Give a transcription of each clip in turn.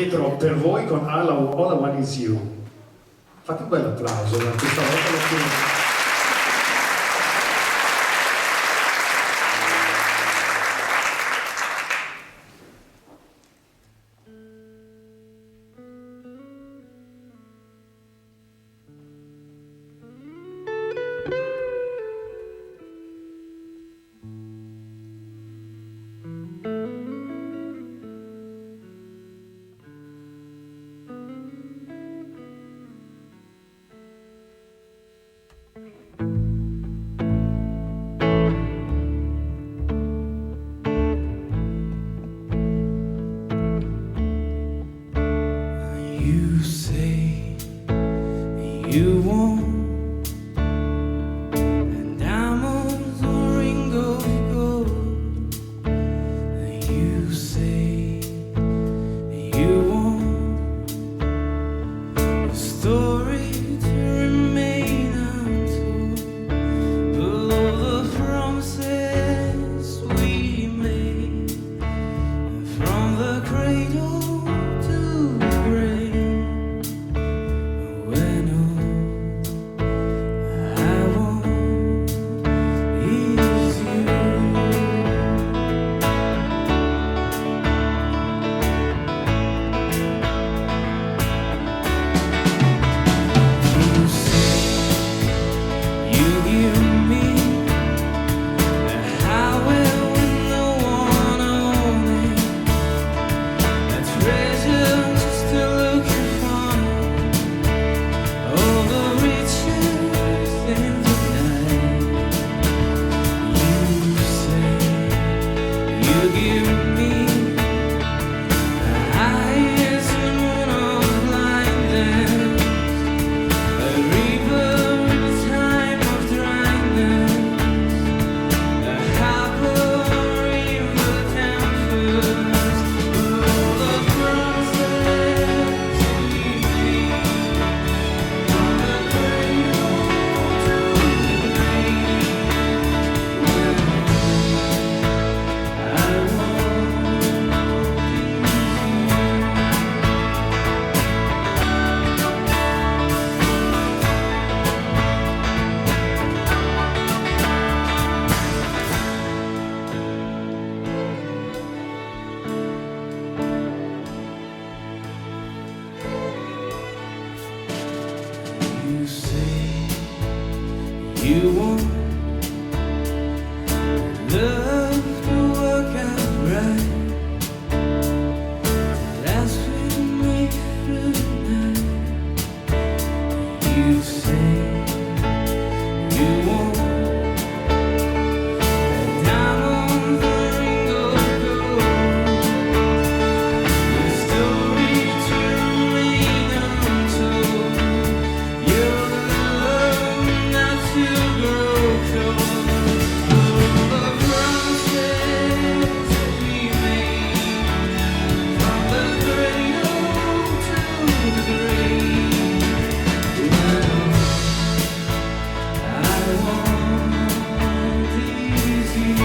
Pietro per voi con All I Want Is You. Fate un bel applauso, questa volta lo chiedo. You say you want diamonds or rings of gold. You say you want a story to remain untold. All of the promises we made from the cradle to the grave. You say you want love to work out right. That's when we through the night. You say you want diamonds and rings of gold. The story to remain untold. Your love not to grow cold. All the promises we made from the cradle to the grave. I want is you.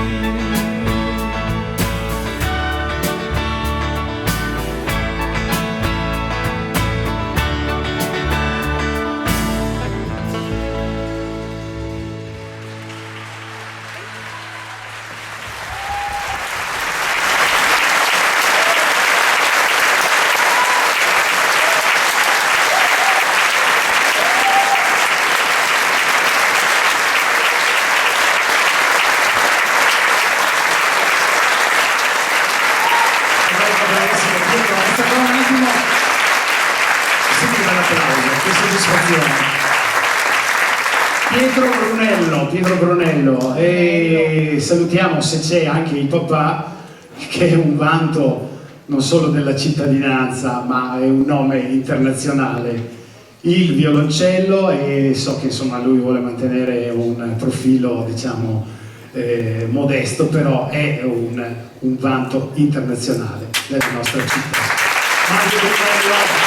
Pietro Brunello, e salutiamo, se c'è, anche il papà, che è un vanto non solo della cittadinanza ma è un nome internazionale, il violoncello, e so che insomma lui vuole mantenere un profilo diciamo modesto, però è un vanto internazionale della nostra città. Mario Brunello.